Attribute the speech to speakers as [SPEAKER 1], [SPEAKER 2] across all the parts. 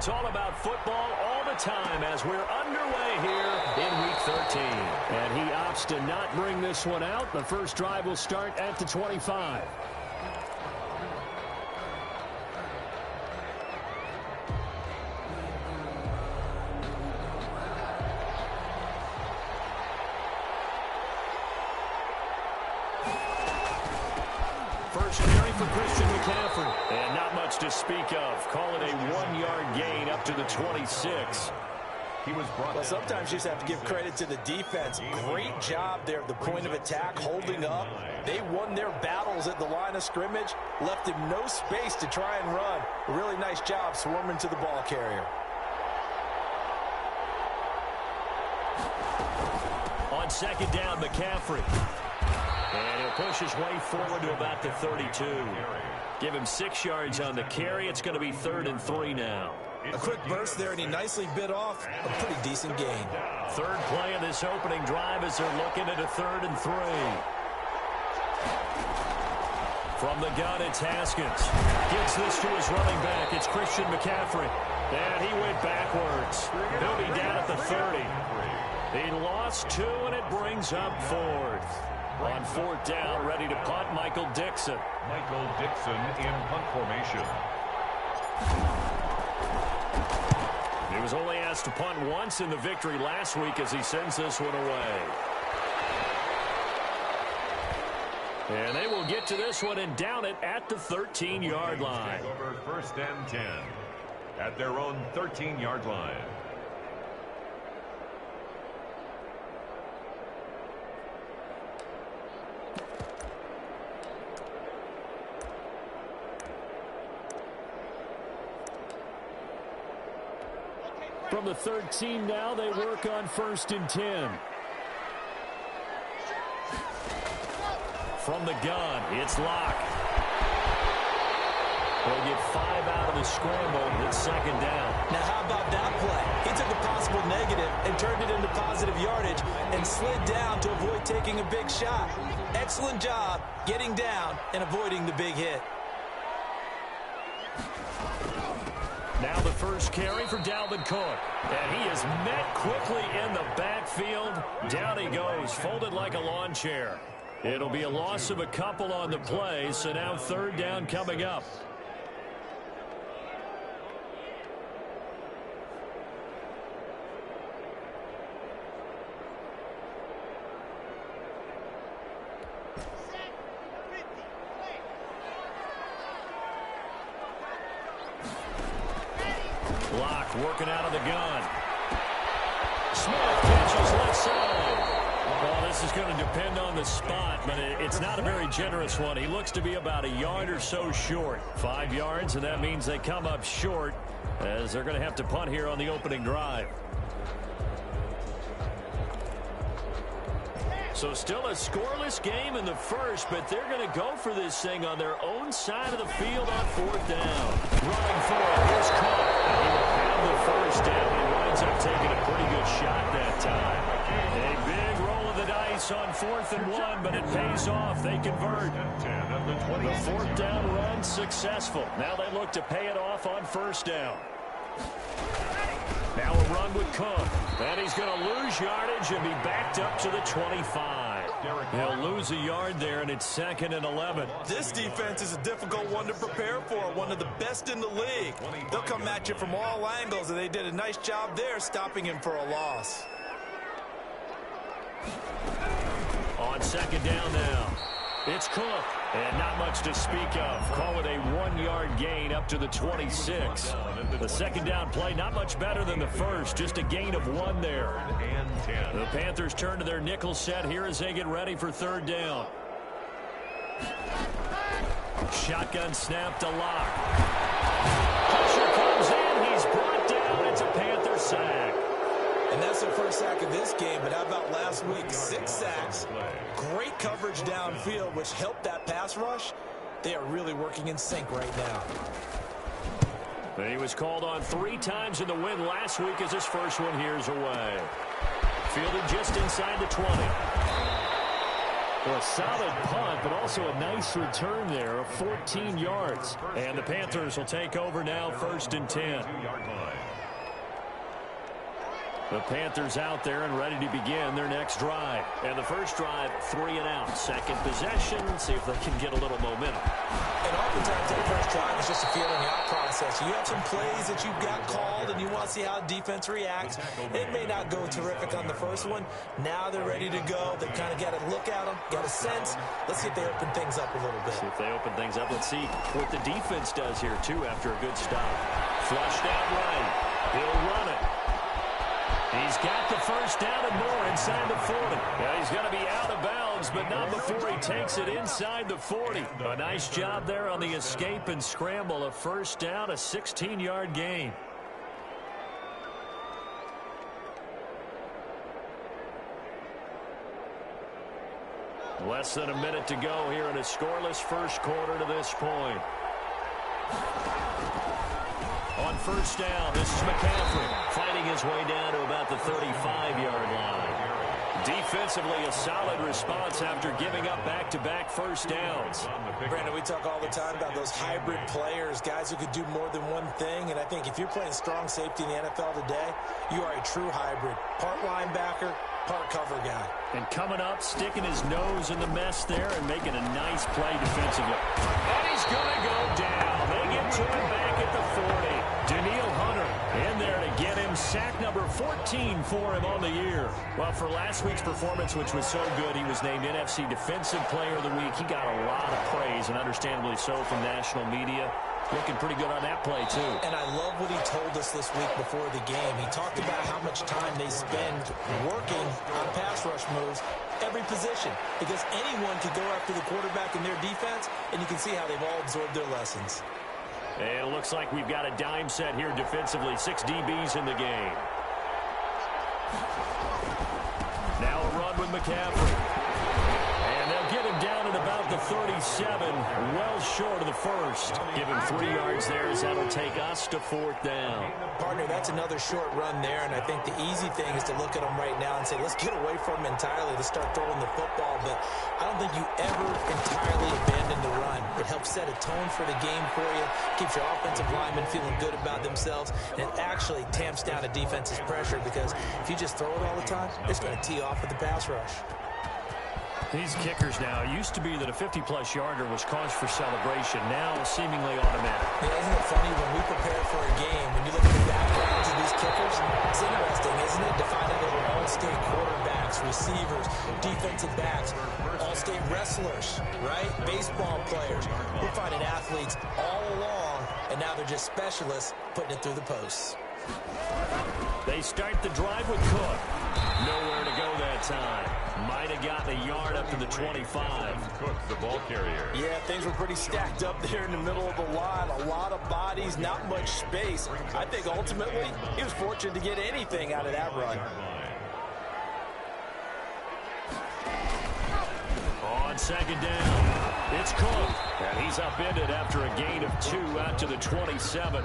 [SPEAKER 1] It's all about football all the time as we're underway here in Week 13. And he opts to not bring this one out. The first drive will start at the 25. First carry for Christian McCaffrey. And not much to speak of. Call it a 1-yard gain up to the 26.
[SPEAKER 2] Well, sometimes you just have to give credit to the defense. Great job there at the point of attack, holding up. They won their battles at the line of scrimmage, left him no space to try and run. A really nice job swarming to the ball carrier.
[SPEAKER 1] On second down, McCaffrey. And he'll push his way forward to about the 32. Give him 6 yards on the carry. It's going to be 3rd and 3 now.
[SPEAKER 2] A quick burst there, and he nicely bit off a pretty decent gain.
[SPEAKER 1] Third play of this opening drive as they're looking at a 3rd and 3. From the gun, it's Haskins. Gets this to his running back. It's Christian McCaffrey. And he went backwards. He'll be down at the 30. He lost 2, and it brings up 4th. On 4th down, ready to punt, Michael Dixon.
[SPEAKER 3] Michael Dixon in punt formation.
[SPEAKER 1] He was only asked to punt once in the victory last week as he sends this one away. And they will get to this one and down it at the 13-yard line.
[SPEAKER 3] Over 1st and 10 at their own 13-yard line.
[SPEAKER 1] From the 13 now, they work on 1st and 10. From the gun, it's Locke. They'll get 5 out of the scramble. It's 2nd down.
[SPEAKER 2] Now, how about that play? He took a possible negative and turned it into positive yardage and slid down to avoid taking a big shot. Excellent job getting down and avoiding the big hit.
[SPEAKER 1] Now the first carry for Dalvin Cook. And he is met quickly in the backfield. Down he goes, folded like a lawn chair. It'll be a loss of a couple on the play, so now 3rd down coming up. Locke working out of the gun. Smith catches left side. Well, this is going to depend on the spot, but it's not a very generous one. He looks to be about a yard or so short. 5 yards, and that means they come up short as they're going to have to punt here on the opening drive. So still a scoreless game in the first, but they're going to go for this thing on their own side of the field on 4th down. Running for it, here's Cook. And he will have the first down. He winds up taking a pretty good shot that time. A big roll of the dice on 4th and 1, but it pays off. They convert. The 4th down run successful. Now they look to pay it off on 1st down. Now a run with Cook. And he's going to lose yardage and be backed up to the 25. He'll lose a yard there, and it's 2nd and 11.
[SPEAKER 2] This defense is a difficult one to prepare for, one of the best in the league. They'll come at you from all angles, and they did a nice job there stopping him for a loss.
[SPEAKER 1] On 2nd down now, it's Cook. And not much to speak of. Call it a 1-yard gain up to the 26. The 2nd down play, not much better than the first. Just a gain of 1 there. The Panthers turn to their nickel set here as they get ready for 3rd down. Shotgun snap to Locke. Pressure comes in. He's brought down. It's a Panther sack.
[SPEAKER 2] And that's the first sack of this game, but how about last week? 6 sacks. Great coverage downfield, which helped that pass rush. They are really working in sync right now.
[SPEAKER 1] But he was called on 3 times in the win last week as his first one here's away. Fielded just inside the 20. Well, a solid punt, but also a nice return there of 14 yards. And the Panthers will take over now, 1st and 10. The Panthers out there and ready to begin their next drive. And the first drive, 3 and out. Second possession, see if they can get a little momentum.
[SPEAKER 2] And oftentimes that first drive is just a feeling out process. You have some plays that you've got called and you want to see how defense reacts. It may not go terrific on the first one. Now they're ready to go. They've kind of got to look at them, got a sense. Let's see if they open things up a little bit.
[SPEAKER 1] See if they open things up. Let's see what the defense does here, too, after a good stop. Flushed out right. He'll run it. He's got the first down and more inside the 40. Yeah, he's going to be out of bounds, but not before he takes it inside the 40. A nice job there on the escape and scramble. A first down, a 16-yard gain. Less than a minute to go here in a scoreless first quarter to this point. On first down, this is McCaffrey fighting his way down to about the 35-yard line. Defensively, a solid response after giving up back-to-back first downs.
[SPEAKER 2] Brandon, we talk all the time about those hybrid players, guys who could do more than one thing. And I think if you're playing strong safety in the NFL today, you are a true hybrid. Part linebacker, part cover guy.
[SPEAKER 1] And coming up, sticking his nose in the mess there and making a nice play defensively. And he's going to go down. They get to him back at the 40. Daniil Hunter in there to get him. Sack number 14 for him on the year. Well, for last week's performance, which was so good, he was named NFC Defensive Player of the Week. He got a lot of praise, and understandably so, from national media. Looking pretty good on that play, too.
[SPEAKER 2] And I love what he told us this week before the game. He talked about how much time they spend working on pass rush moves, every position, because anyone could go after the quarterback in their defense, and you can see how they've all absorbed their lessons.
[SPEAKER 1] And it looks like we've got a dime set here defensively. 6 DBs in the game. Now a run with McCaffrey. And they'll get him down at about the 37, well short of the first. Give him 3 yards there as that'll take us to 4th down.
[SPEAKER 2] Partner, that's another short run there, and I think the easy thing is to look at him right now and say, let's get away from him entirely. Let's start throwing the football, but I don't think you ever entirely abandon the run. It helps set a tone for the game for you, keeps your offensive linemen feeling good about themselves, and it actually tamps down a defense's pressure because if you just throw it all the time, it's going to tee off with the pass rush.
[SPEAKER 1] These kickers now, it used to be that a 50-plus yarder was cause for celebration. Now seemingly automatic.
[SPEAKER 2] Yeah, isn't it funny when we prepare for a game, when you look at the backgrounds of these kickers, it's interesting, isn't it, to find out they're all-state quarterbacks, receivers, defensive backs, all-state wrestlers, right? Baseball players. We're finding athletes all along, and now they're just specialists putting it through the posts.
[SPEAKER 1] They start the drive with Cook. Nowhere to go that time. Might have gotten a yard up to the 25.
[SPEAKER 3] Cook, the ball carrier.
[SPEAKER 2] Yeah, things were pretty stacked up there in the middle of the line. A lot of bodies, not much space. I think ultimately he was fortunate to get anything out of that run.
[SPEAKER 1] On second down, it's Cook. And he's upended after a gain of 2 out to the 27.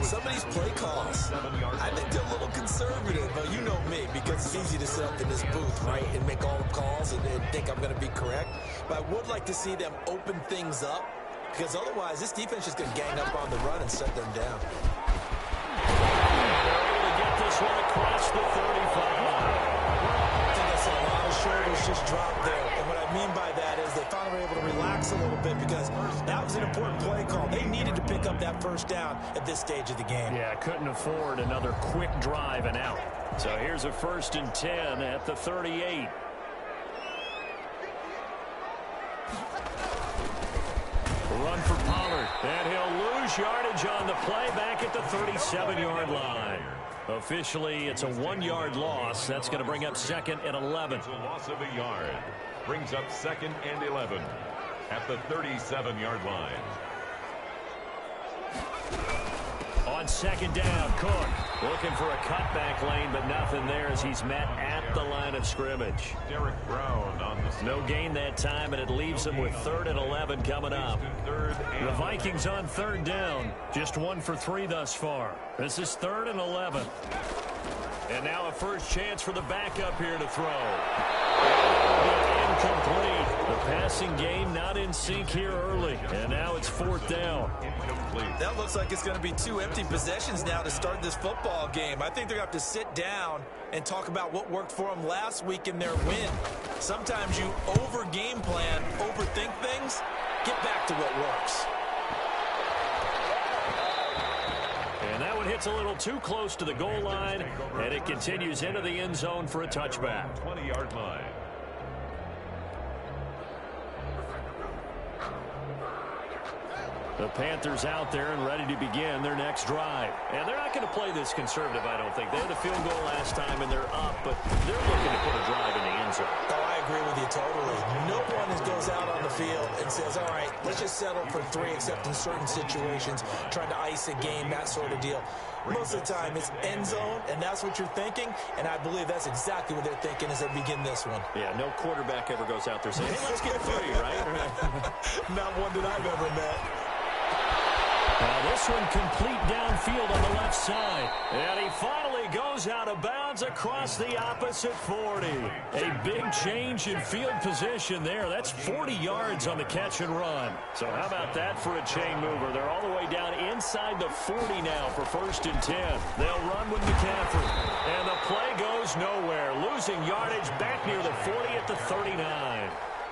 [SPEAKER 2] Some of these play calls, I think they're a little conservative, but you know me, because it's easy to sit up in this booth, right, and make all the calls and think I'm going to be correct. But I would like to see them open things up, because otherwise this defense is going to gang up on the run and shut them down.
[SPEAKER 1] They're able to get this one across the 35.
[SPEAKER 2] I think I saw a lot of shoulders just drop there. And what I mean by that is they finally were able to relax a little bit because that was an important play call. They needed to pick up that first down at this stage of the game.
[SPEAKER 1] Yeah, couldn't afford another quick drive and out. So here's a 1st and 10 at the 38. Run for Pollard, and he'll lose yardage on the play back at the 37-yard line. Officially, it's a 1-yard loss. That's going to bring up 2nd and 11.
[SPEAKER 3] It's a loss of a yard. Brings up 2nd and 11 at the 37-yard line.
[SPEAKER 1] On second down, Cook looking for a cutback lane, but nothing there as he's met at the line of scrimmage.
[SPEAKER 3] Derek Brown on the
[SPEAKER 1] No gain that time, and it leaves him with 3rd and 11 coming up. The Vikings on 3rd down, just 1 for 3 thus far. This is 3rd and 11. And now a first chance for the backup here to throw. incomplete. The passing game not in sync here early. And now it's 4th down.
[SPEAKER 2] That looks like it's going to be 2 empty possessions now to start this football game. I think they're going to have to sit down and talk about what worked for them last week in their win. Sometimes you over-game plan, overthink things. Get back to what works.
[SPEAKER 1] And that one hits a little too close to the goal line, and it continues into the end zone for a touchback.
[SPEAKER 3] 20-yard line.
[SPEAKER 1] The Panthers out there and ready to begin their next drive. And they're not going to play this conservative, I don't think. They had a field goal last time, and they're up, but they're looking to put a drive in the end zone.
[SPEAKER 2] Oh, I agree with you totally. No one goes out on the field and says, all right, let's just settle for 3, except in certain situations, trying to ice a game, that sort of deal. Most of the time, it's end zone, and that's what you're thinking, and I believe that's exactly what they're thinking as they begin this one.
[SPEAKER 1] Yeah, no quarterback ever goes out there saying, hey, let's get 3, right?
[SPEAKER 2] Not one that I've ever met.
[SPEAKER 1] Now this one complete downfield on the left side. And he finally goes out of bounds across the opposite 40. A big change in field position there. That's 40 yards on the catch and run. So how about that for a chain mover? They're all the way down inside the 40 now for 1st and 10. They'll run with McCaffrey. And the play goes nowhere. Losing yardage back near the 40 at the 39.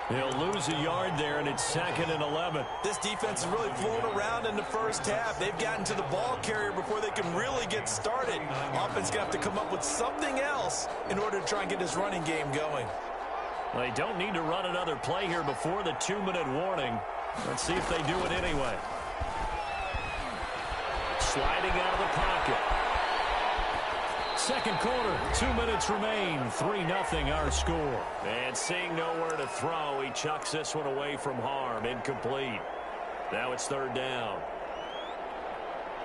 [SPEAKER 1] They'll lose a yard there, and it's 2nd and 11.
[SPEAKER 2] This defense is really flown around in the first half. They've gotten to the ball carrier before they can really get started. Offense going to have to come up with something else in order to try and get this running game going.
[SPEAKER 1] They don't need to run another play here before the 2-minute warning. Let's see if they do it anyway. Sliding out of the pocket. Second quarter, 2 minutes remain, 3-0 our score. And seeing nowhere to throw, he chucks this one away from harm, incomplete. Now it's 3rd down.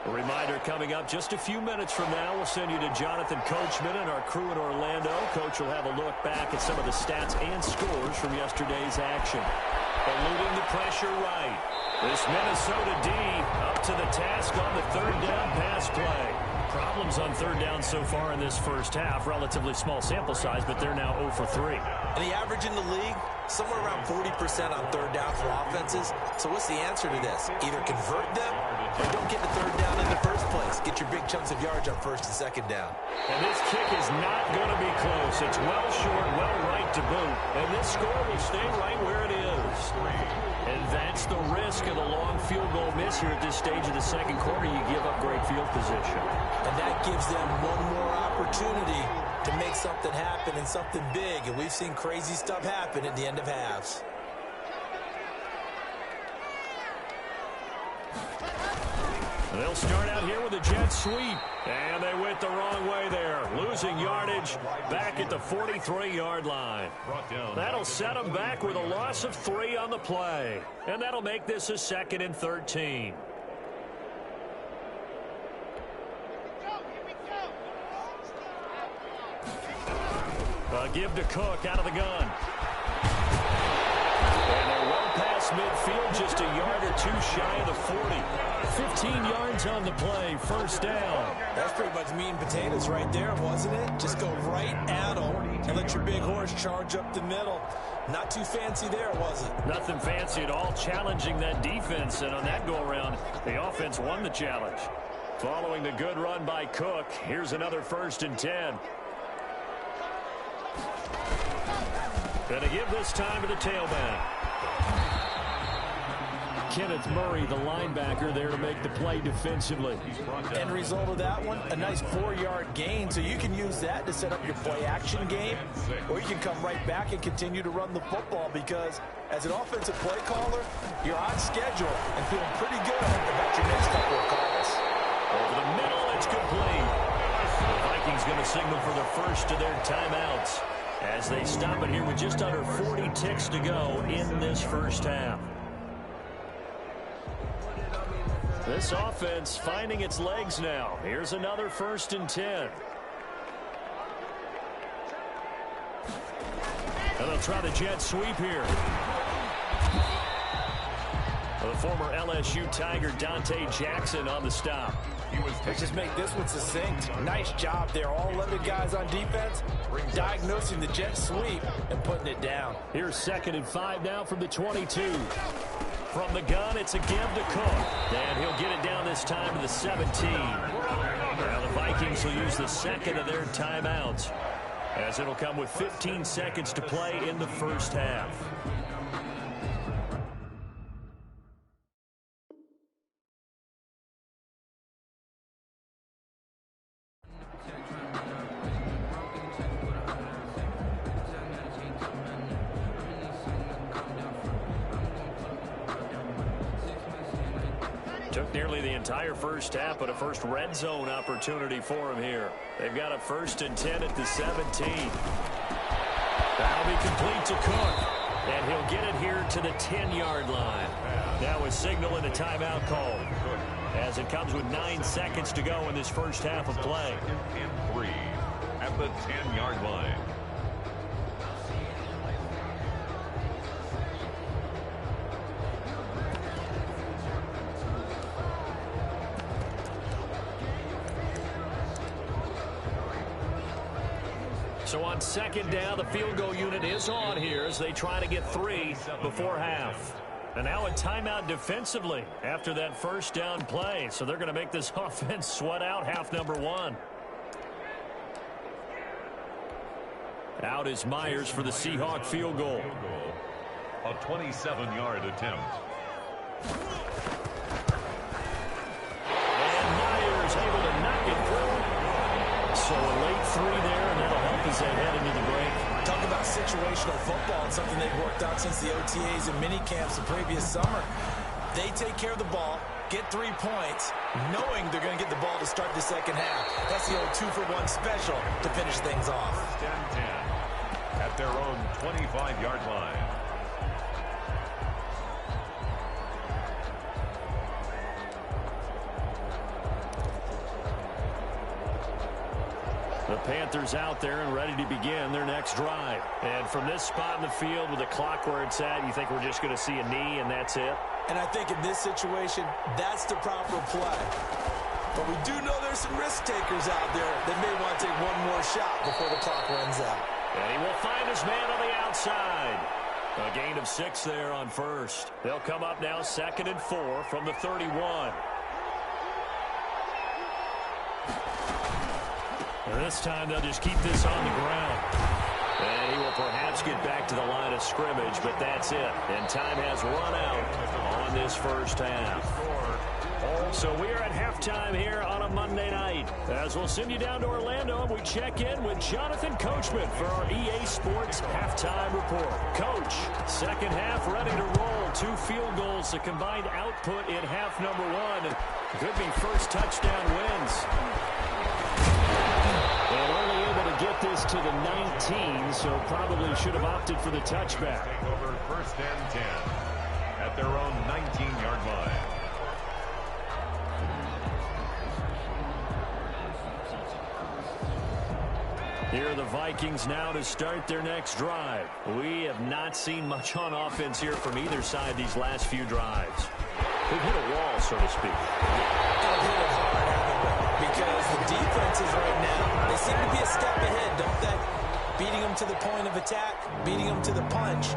[SPEAKER 1] A reminder coming up just a few minutes from now, we'll send you to Jonathan Coachman and our crew in Orlando. Coach will have a look back at some of the stats and scores from yesterday's action. Eluding the pressure right. This Minnesota D up to the task on the 3rd down pass play. Problems on 3rd down so far in this first half. Relatively small sample size, but they're now 0 for 3.
[SPEAKER 2] And the average in the league, somewhere around 40% on 3rd down for offenses. So what's the answer to this? Either convert them or don't get the 3rd down in the first place. Get your big chunks of yards on 1st and 2nd down.
[SPEAKER 1] And this kick is not going to be close. It's well short, well right to boot. And this score will stay right where it is. And that's the risk of the long field goal miss here at this stage of the second quarter. You give up great field position.
[SPEAKER 2] And that gives them one more opportunity to make something happen and something big. And we've seen crazy stuff happen at the end of halves.
[SPEAKER 1] They'll start out here with a jet sweep. And they went the wrong way there. Losing yardage back at the 43-yard line. That'll set them back with a loss of 3 on the play. And that'll make this a 2nd and 13. Give to Cook out of the gun. And they're well past midfield, just a yard or 2 shy of the 40. 15 yards on the play, 1st down.
[SPEAKER 2] That's pretty much meat and potatoes right there, wasn't it? Just go right at them and let your big horse charge up the middle. Not too fancy there, was it?
[SPEAKER 1] Nothing fancy at all, challenging that defense. And on that go-around, the offense won the challenge. Following the good run by Cook, here's another 1st and 10. Gonna give this time to the tailback. Kenneth Murray, the linebacker, there to make the play defensively.
[SPEAKER 2] End result of that one, a nice 4-yard gain, so you can use that to set up your play-action game, or you can come right back and continue to run the football, because as an offensive play caller, you're on schedule and feeling pretty good about your next couple of calls.
[SPEAKER 1] Over the middle, it's complete. The Vikings going to signal for the first of their timeouts as they stop it here with just under 40 ticks to go in this first half. This offense finding its legs now. Here's another 1st and 10. And they'll try the jet sweep here. The former LSU Tiger Dante Jackson on the stop.
[SPEAKER 2] Let's just make this one succinct. Nice job there. All 11 guys on defense diagnosing the jet sweep and putting it down.
[SPEAKER 1] Here's 2nd and 5 now from the 22. From the gun, it's a give to Cook. And he'll get it down this time to the 17. Now the Vikings will use the second of their timeouts, as it'll come with 15 seconds to play in the first half. Took nearly the entire first half, but a first red zone opportunity for him here. They've got a 1st and 10 at the 17. That'll be complete to Cook, and he'll get it here to the 10-yard line. Now a signal and a timeout call, as it comes with 9 seconds to go in this first half of play.
[SPEAKER 3] 3 at the 10-yard line.
[SPEAKER 1] So on 2nd down, the field goal unit is on here as they try to get 3 before half. And now a timeout defensively after that first down play. So they're going to make this offense sweat out half number 1. Out is Myers for the Seahawk field goal.
[SPEAKER 3] A 27-yard attempt.
[SPEAKER 1] And Myers able to knock it through. So a late 3 there, and that'll help as they head into the break.
[SPEAKER 2] Talk about situational football and something they've worked on since the OTAs and mini camps the previous summer. They take care of the ball, get 3 points, knowing they're going to get the ball to start the second half. That's the old 2-for-1 special to finish things off.
[SPEAKER 3] 1st and 10 at their own 25-yard line.
[SPEAKER 1] The Panthers out there and ready to begin their next drive. And from this spot in the field with the clock where it's at, you think we're just going to see a knee and that's it?
[SPEAKER 2] And I think in this situation, that's the proper play. But we do know there's some risk takers out there that may want to take one more shot before the clock runs out.
[SPEAKER 1] And he will find his man on the outside. A gain of 6 there on first. They'll come up now 2nd and 4 from the 31. And this time they'll just keep this on the ground. And he will perhaps get back to the line of scrimmage, but that's it. And time has run out on this first half. So we are at halftime here on a Monday night, as we'll send you down to Orlando and we check in with Jonathan Coachman for our EA Sports Halftime Report. Coach, second half ready to roll. 2 field goals, the combined output in half number 1. Could be first touchdown wins. And only able to get this to the 19, so probably should have opted for the touchback.
[SPEAKER 3] Over 1st and 10 at their own 19-yard line.
[SPEAKER 1] Here are the Vikings now to start their next drive. We have not seen much on offense here from either side these last few drives. They've hit a wall, so to speak.
[SPEAKER 2] They've hit it hard, haven't they? Because the defenses right now, they seem to be a step ahead, don't they? Beating them to the point of attack, beating them to the punch.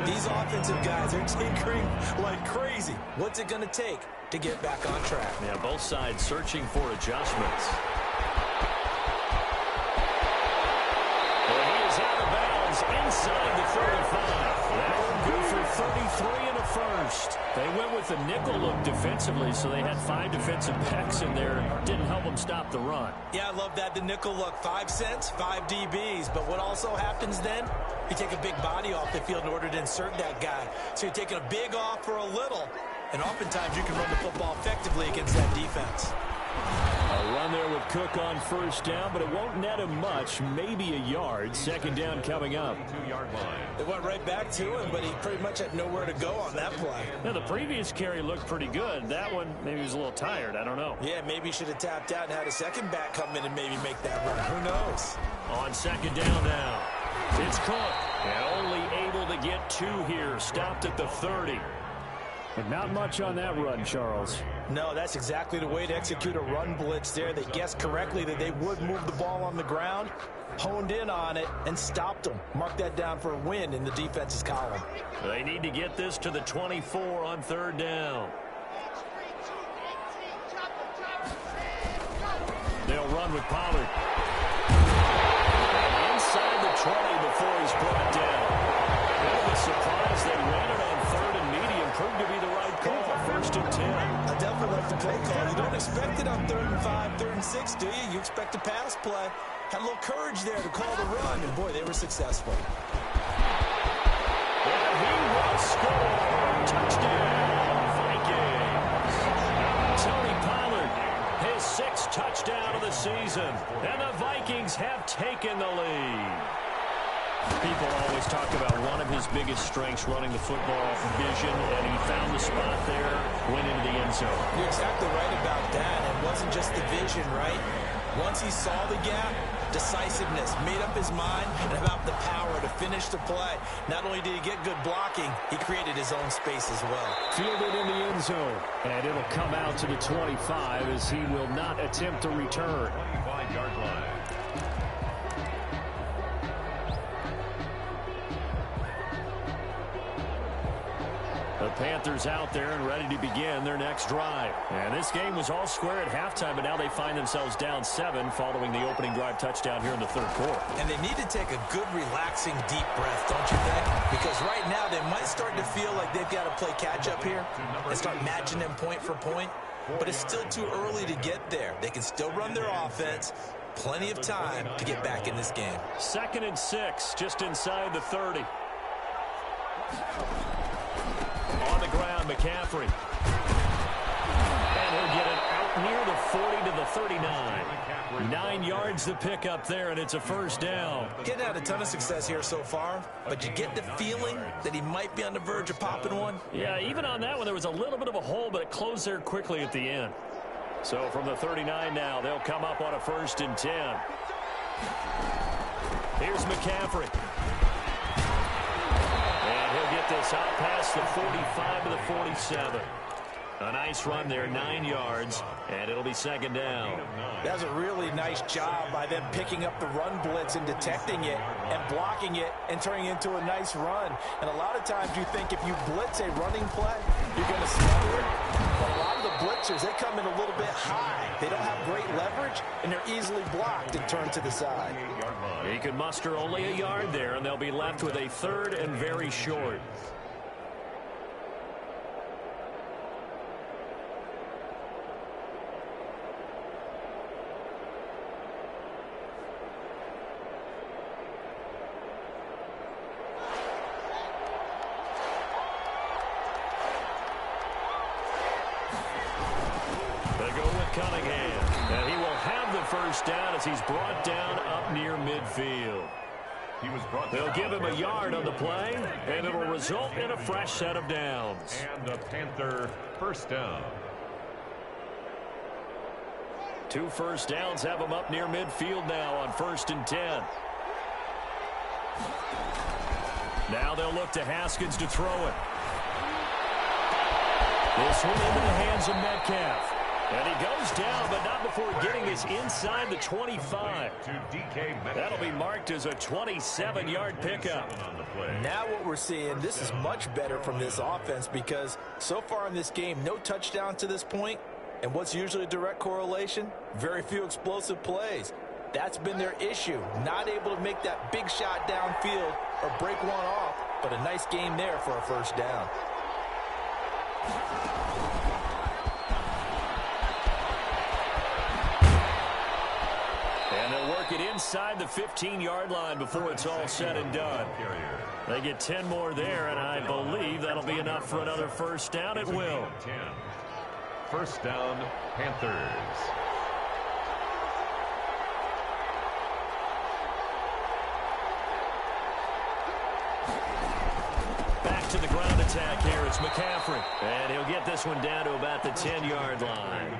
[SPEAKER 2] These offensive guys are tinkering like crazy. What's it going to take to get back on track?
[SPEAKER 1] Yeah, both sides searching for adjustments. Inside the 35. That one good for 33 and a first. They went with the nickel look defensively, so they had 5 defensive backs in there. Didn't help them stop the run.
[SPEAKER 2] Yeah, I love that, the nickel look. 5 cents, 5 DBs. But what also happens then, you take a big body off the field in order to insert that guy. So you're taking a big off for a little. And oftentimes you can run the football effectively against that defense.
[SPEAKER 1] A run there with Cook on first down, but it won't net him much, maybe a yard. Second down coming up.
[SPEAKER 3] 2-yard line.
[SPEAKER 2] They went right back to him, but he pretty much had nowhere to go on that play.
[SPEAKER 1] Now, the previous carry looked pretty good. That one, maybe he was a little tired. I don't know.
[SPEAKER 2] Yeah, maybe he should have tapped out and had a second back come in and maybe make that run. Who knows?
[SPEAKER 1] On second down now, it's Cook. And only able to get 2 here. Stopped at the 30. But not much on that run, Charles.
[SPEAKER 2] No, that's exactly the way to execute a run blitz there. They guessed correctly that they would move the ball on the ground, honed in on it, and stopped them. Mark that down for a win in the defense's column.
[SPEAKER 1] They need to get this to the 24 on third down. They'll run with Pollard. Inside the 20 before he's brought down. Bit of a surprise they ran it on third and medium. Proved to be the right call. First and 10.
[SPEAKER 2] I definitely like the play call. You don't expect it on 3rd and 5, 3rd and 6, do you? You expect a pass play. Had a little courage there to call the run, and boy, they were successful.
[SPEAKER 1] And he will score. Touchdown, Vikings. Tony Pollard, his 6th touchdown of the season. And the Vikings have taken the lead. People always talk about one of his biggest strengths, running the football, vision, and he found the spot there, went into the end zone.
[SPEAKER 2] You're exactly right about that. It wasn't just the vision, right? Once he saw the gap, decisiveness, made up his mind, and about the power to finish the play. Not only did he get good blocking, he created his own space as well.
[SPEAKER 1] Fielded in the end zone, and it'll come out to the 25 as he will not attempt to return.
[SPEAKER 3] 25-yard line.
[SPEAKER 1] The Panthers out there and ready to begin their next drive. And this game was all square at halftime, but now they find themselves down 7 following the opening drive touchdown here in the 3rd quarter.
[SPEAKER 2] And they need to take a good, relaxing, deep breath, don't you think? Because right now they might start to feel like they've got to play catch-up here and start matching them point for point. But it's still too early to get there. They can still run their offense. Plenty of time to get back in this game.
[SPEAKER 1] 2nd and 6, just inside the 30. On the ground, McCaffrey. And he'll get it out near the 40 to the 39. 9 yards to pick up there, and it's a first down.
[SPEAKER 2] Getting out a ton of success here so far, but you get the feeling that he might be on the verge of popping one.
[SPEAKER 1] Yeah, even on that one, there was a little bit of a hole, but it closed there quickly at the end. So from the 39 now, they'll come up on a 1st and 10. Here's McCaffrey. This out past the 45 to the 47. A nice run there, 9 yards, and it'll be 2nd down.
[SPEAKER 2] That's a really nice job by them picking up the run blitz and detecting it and blocking it and turning it into a nice run. And a lot of times you think if you blitz a running play, you're going to smother it. But a lot of the blitzers, they come in a little bit high. They don't have great leverage, and they're easily blocked and turned to the side.
[SPEAKER 1] He can muster only a yard there, and they'll be left with a 3rd and very short. Cunningham, and he will have the first down as he's brought down up near midfield. They'll give him a yard on the play, and it'll result in a fresh set of downs.
[SPEAKER 3] And a Panther first down.
[SPEAKER 1] 2 first downs have him up near midfield now on 1st and 10. Now they'll look to Haskins to throw it. This one into the hands of Metcalf. And he goes down, but not before getting his inside the 25. That'll be marked as a 27-yard pickup.
[SPEAKER 2] Now what we're seeing, this is much better from this offense because so far in this game, no touchdown to this point. And what's usually a direct correlation? Very few explosive plays. That's been their issue. Not able to make that big shot downfield or break one off, but a nice game there for a first down.
[SPEAKER 1] And they'll work it inside the 15-yard line before it's all said and done. They get 10 more there, and I believe that'll be enough for another first down. It will.
[SPEAKER 3] First down, Panthers.
[SPEAKER 1] Back to the ground attack here Here's McCaffrey. And he'll get this one down to about the 10-yard line.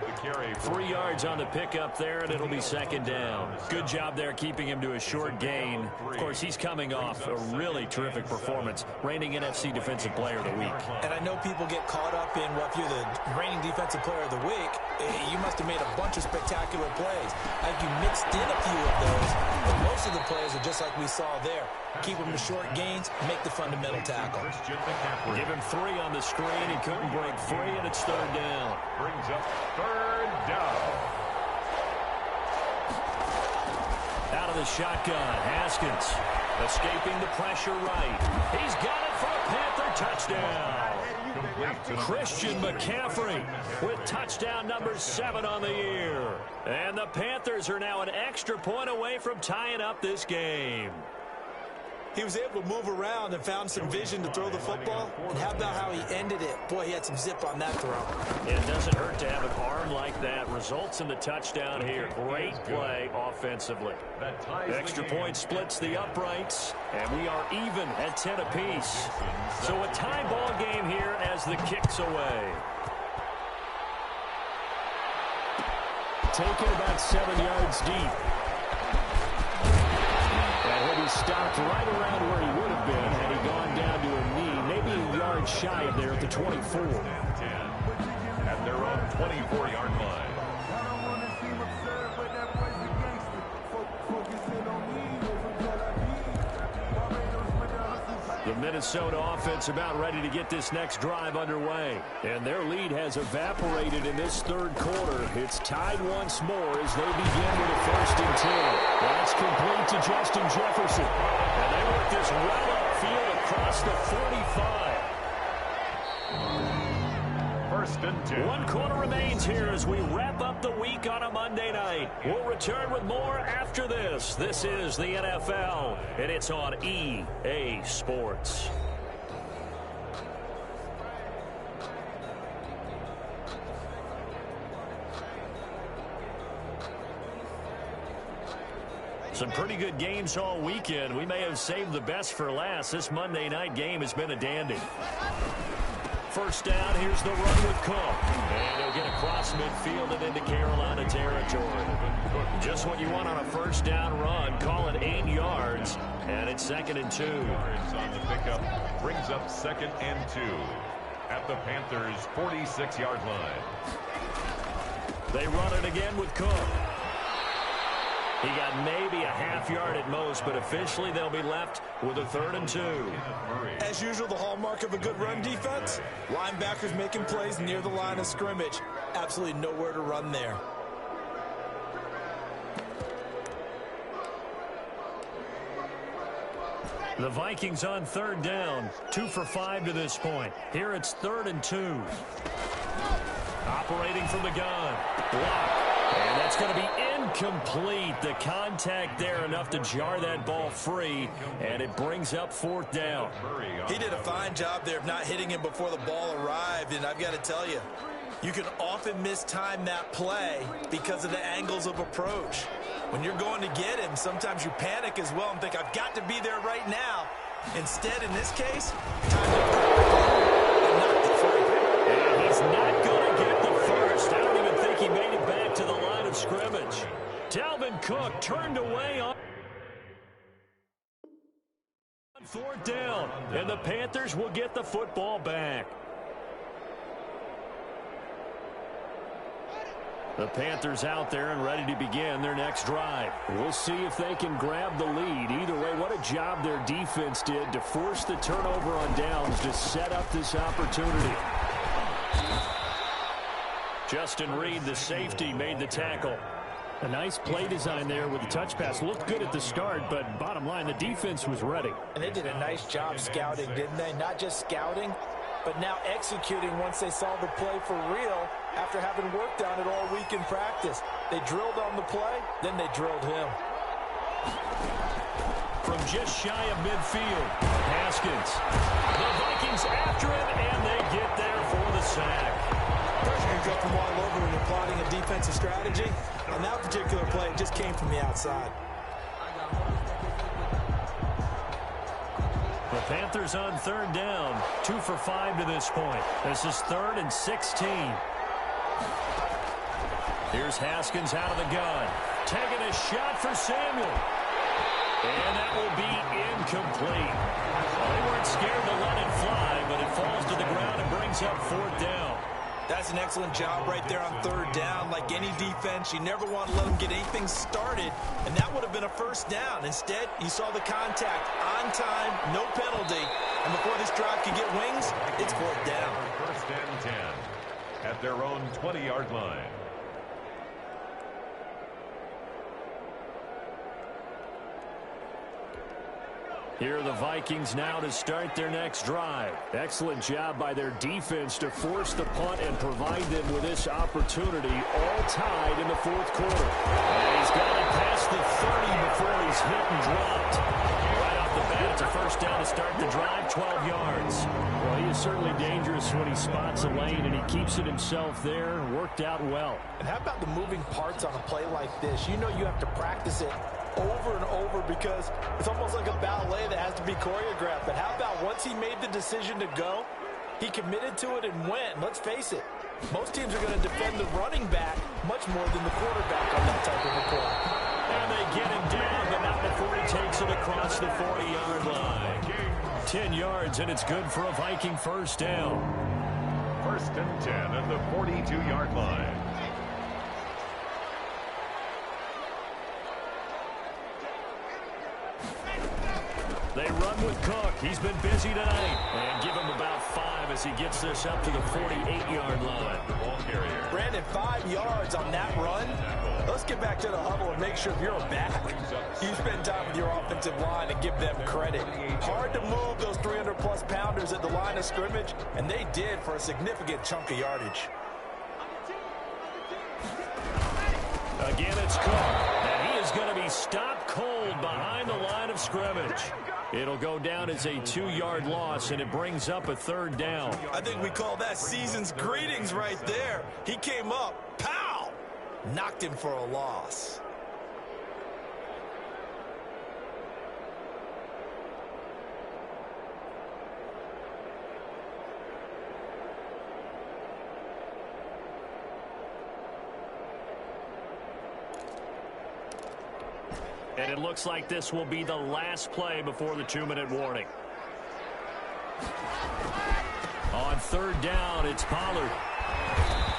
[SPEAKER 1] 3 yards on the pickup there, and it'll be second down. Good job there keeping him to a short gain. Of course, he's coming off a really terrific performance, reigning NFC Defensive Player of the Week.
[SPEAKER 2] And I know people get caught up in, well, if you're the reigning Defensive Player of the Week, you must have made a bunch of spectacular plays. I think you mixed in a few of those, but most of the plays are just like we saw there. Keep them to short gains, make the fundamental tackle.
[SPEAKER 1] Give him 3 on the screen. He couldn't break free, and it's third down.
[SPEAKER 3] Brings up third down.
[SPEAKER 1] Out of the shotgun, Haskins escaping the pressure right. He's got it for a Panther touchdown. Christian McCaffrey with touchdown number 7 on the year. And the Panthers are now an extra point away from tying up this game.
[SPEAKER 2] He was able to move around and found some vision to throw the football. And how about how he ended it? Boy, he had some zip on that throw.
[SPEAKER 1] It doesn't hurt to have an arm like that. Results in the touchdown here. Great play offensively. Extra point splits the uprights, and we are even at 10 apiece. So a tie ball game here as the kick's away. Taken about 7 yards deep. And he'll be stopped right around where he would have been had he gone down to a knee, maybe a yard shy of there at the 24.
[SPEAKER 3] At their own 24-yard line.
[SPEAKER 1] The Minnesota offense about ready to get this next drive underway. And their lead has evaporated in this third quarter. It's tied once more as they begin with a 1st and 10. That's complete to Justin Jefferson. And they work this right upfield across the 45.
[SPEAKER 3] 1st and 10.
[SPEAKER 1] 1 quarter remains here as we wrap up the week on a Monday night. We'll return with more after this. This is the NFL, and it's on EA Sports. Some pretty good games all weekend. We may have saved the best for last. This Monday night game has been a dandy. 1st down, here's the run with Cook. And he'll get across midfield and into Carolina territory. Just what you want on a 1st down run. Call it 8 yards. And it's 2nd and 2.
[SPEAKER 3] Yards on the pickup. Brings up 2nd and 2. At the Panthers' 46-yard line.
[SPEAKER 1] They run it again with Cook. He got maybe a half yard at most, but officially they'll be left with a 3rd and 2.
[SPEAKER 2] As usual, the hallmark of a good run defense, linebackers making plays near the line of scrimmage. Absolutely nowhere to run there.
[SPEAKER 1] The Vikings on 3rd down, 2 for 5 to this point. Here it's 3rd and 2. Operating from the gun. Block. And that's going to be incomplete. The contact there enough to jar that ball free, and it brings up 4th down.
[SPEAKER 2] He did a fine job there of not hitting him before the ball arrived, and I've got to tell you, you can often mistime that play because of the angles of approach. When you're going to get him, sometimes you panic as well and think, I've got to be there right now. Instead, in this case, time to and knock it free.
[SPEAKER 1] And he's not going to get the first. I don't even think he made it back to the line of scrimmage. Dalvin Cook turned away on 4th down, and the Panthers will get the football back. The Panthers out there and ready to begin their next drive. We'll see if they can grab the lead. Either way, what a job their defense did to force the turnover on downs to set up this opportunity. Justin Reed, the safety, made the tackle. A nice play design there with the touch pass. Looked good at the start, but bottom line, the defense was ready.
[SPEAKER 2] And they did a nice job scouting, didn't they? Not just scouting, but now executing once they saw the play for real after having worked on it all week in practice. They drilled on the play, then they drilled him.
[SPEAKER 1] From just shy of midfield, Haskins. The Vikings after him, and they get there for the sack.
[SPEAKER 2] Pressure can come from all over when you're plotting a defensive strategy. On that particular play, it just came from the outside.
[SPEAKER 1] The Panthers on third down, 2 for 5 to this point. This is 3rd and 16. Here's Haskins out of the gun. Taking a shot for Samuel. And that will be incomplete. They weren't scared to let it fly, but it falls to the ground and brings up 4th down.
[SPEAKER 2] That's an excellent job right there on 3rd down. Like any defense, you never want to let them get anything started, and that would have been a 1st down. Instead, you saw the contact on time, no penalty, and before this drive could get wings, it's 4th down.
[SPEAKER 3] 1st and 10 at their own 20-yard line.
[SPEAKER 1] Here are the Vikings now to start their next drive. Excellent job by their defense to force the punt and provide them with this opportunity, all tied in the 4th quarter. And he's got it past the 30 before he's hit and dropped. Right off the bat, it's a 1st down to start the drive, 12 yards. Well, he is certainly dangerous when he spots a lane, and he keeps it himself there. Worked out well.
[SPEAKER 2] And how about the moving parts on a play like this? You know you have to practice it over and over because it's almost like a ballet that has to be choreographed. But how about once he made the decision to go, he committed to it and went. Let's face it, most teams are going to defend the running back much more than the quarterback on that type of a play.
[SPEAKER 1] And they get him down, but not before he takes it across the 40-yard line. 10 yards, and it's good for a Viking 1st down.
[SPEAKER 3] 1st and 10 at the 42-yard line.
[SPEAKER 1] They run with Cook. He's been busy tonight. And give him about 5 as he gets this up to the 48-yard line.
[SPEAKER 2] Brandon, 5 yards on that run. Let's get back to the huddle and make sure you're back. You spend time with your offensive line and give them credit. Hard to move those 300-plus pounders at the line of scrimmage, and they did for a significant chunk of yardage.
[SPEAKER 1] Again, it's Cook. And he is going to be stopped cold behind the line of scrimmage. It'll go down as a 2-yard loss, and it brings up a 3rd down.
[SPEAKER 2] I think we call that season's greetings right there. He came up, pow! Knocked him for a loss.
[SPEAKER 1] And it looks like this will be the last play before the 2-minute warning. On 3rd down, it's Pollard.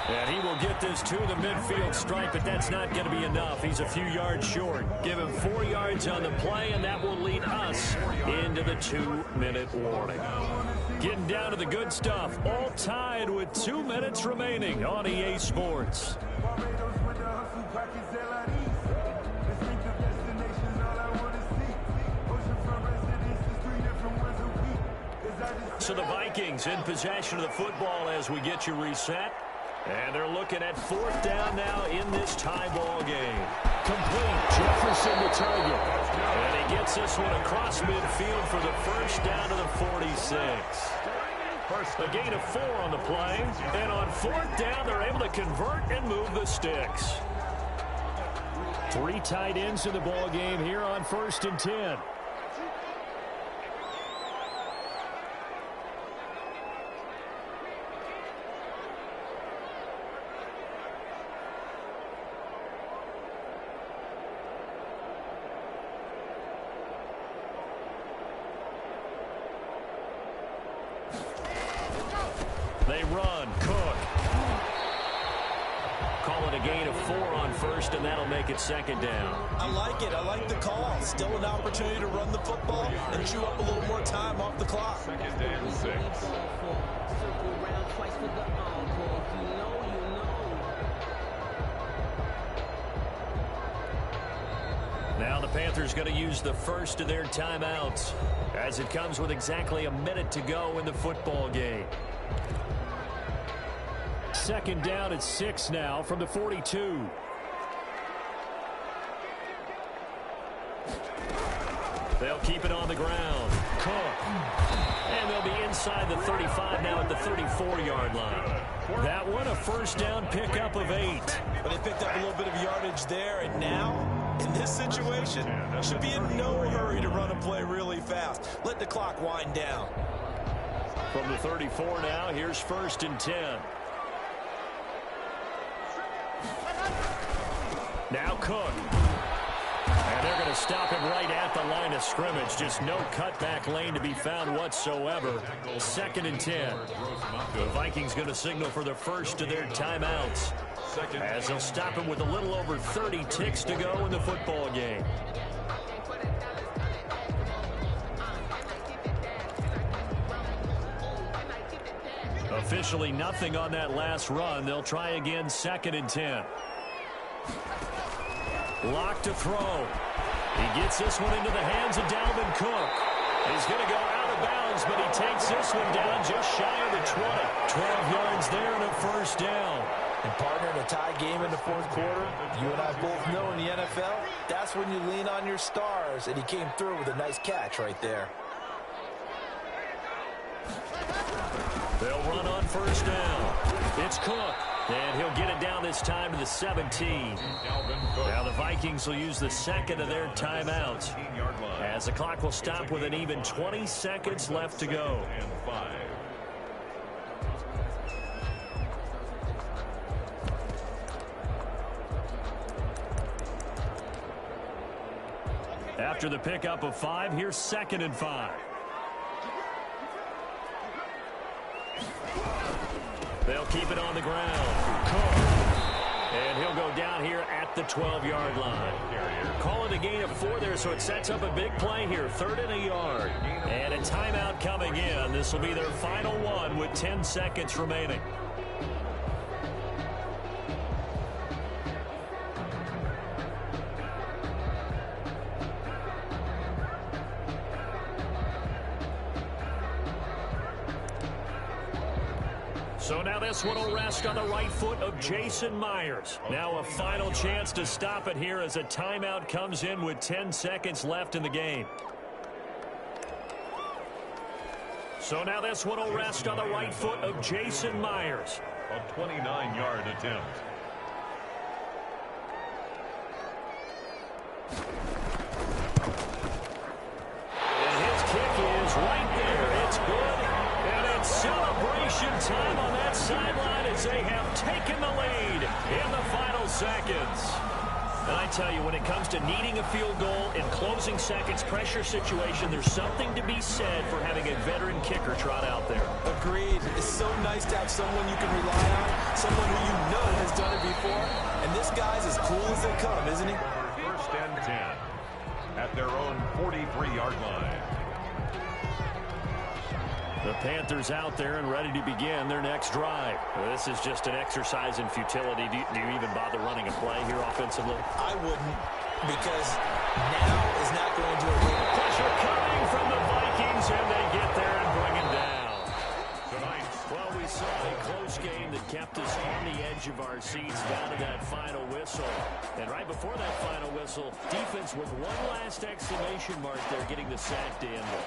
[SPEAKER 1] And he will get this to the midfield stripe, but that's not going to be enough. He's a few yards short. Give him 4 yards on the play, and that will lead us into the 2-minute warning. Getting down to the good stuff, all tied with 2 minutes remaining on EA Sports. So the Vikings in possession of the football as we get you reset. And they're looking at 4th down now in this tie ball game. Complete. Jefferson to target. And he gets this one across midfield for the 1st down to the 46. A gain of 4 on the play. And on 4th down, they're able to convert and move the sticks. 3 tight ends in the ball game here on 1st and 10. They run. Cook. Call it a gain of 4 on 1st, and that'll make it 2nd down.
[SPEAKER 2] I like it. I like the call. Still an opportunity to run the football and chew up a little more time off the clock.
[SPEAKER 3] 2nd and 6.
[SPEAKER 1] Now the Panthers going to use the first of their timeouts as it comes with exactly a minute to go in the football game. 2nd down at 6 now from the 42. They'll keep it on the ground. Cook. And they'll be inside the 35 now at the 34-yard line. That one a 1st down pickup of 8.
[SPEAKER 2] But they picked up a little bit of yardage there, and now In this situation, should be in no hurry to run a play really fast. Let the clock wind down.
[SPEAKER 1] From the 34 now, here's 1st and 10. Now Cook. And they're going to stop him right at the line of scrimmage. Just no cutback lane to be found whatsoever. 2nd and 10. The Vikings going to signal for the first of their timeouts, as they'll stop him with a little over 30 ticks to go in the football game. Officially nothing on that last run. They'll try again, 2nd and 10. Lock to throw. He gets this one into the hands of Dalvin Cook. He's going to go out of bounds, but he takes this one down just shy of the 20. 12 yards there and a 1st down.
[SPEAKER 2] And partner, in a tie game in the 4th quarter, you and I both know in the NFL, that's when you lean on your stars, and he came through with a nice catch right there.
[SPEAKER 1] They'll run on 1st down. It's Cook, and he'll get it down this time to the 17. Now the Vikings will use the 2nd of their timeouts, as the clock will stop with an even 20 seconds left to go. After the pickup of 5, here's 2nd and 5. They'll keep it on the ground. Cook. And he'll go down here at the 12-yard line. Call it a gain of 4 there, so it sets up a big play here. 3rd and a yard. And a timeout coming in. This will be their final one with 10 seconds remaining. So now this one will rest on the right foot of Jason Myers. Now a final chance to stop it here as a timeout comes in with 10 seconds left in the game. So now this one will rest on the right foot of Jason Myers.
[SPEAKER 3] A 29-yard attempt.
[SPEAKER 1] And his kick is right there. It's good. And it's celebration time on that sideline as they have taken the lead in the final seconds. And I tell you, when it comes to needing a field goal in closing seconds, pressure situation, there's something to be said for having a veteran kicker trot out there.
[SPEAKER 2] Agreed. It's so nice to have someone you can rely on, someone who you know has done it before. And this guy's as cool as they come, isn't he?
[SPEAKER 3] 1st and 10 at their own 43-yard line.
[SPEAKER 1] The Panthers out there and ready to begin their next drive. Well, this is just an exercise in futility. Do you even bother running a play here offensively?
[SPEAKER 2] I wouldn't, because now is not going to avoid
[SPEAKER 1] Pressure coming from the Vikings, and they get there and bring him down.
[SPEAKER 3] Tonight,
[SPEAKER 1] Well, we saw a close game that kept us on the edge of our seats down to that final whistle. And right before that final whistle, defense with one last exclamation mark there, getting the sack to end it.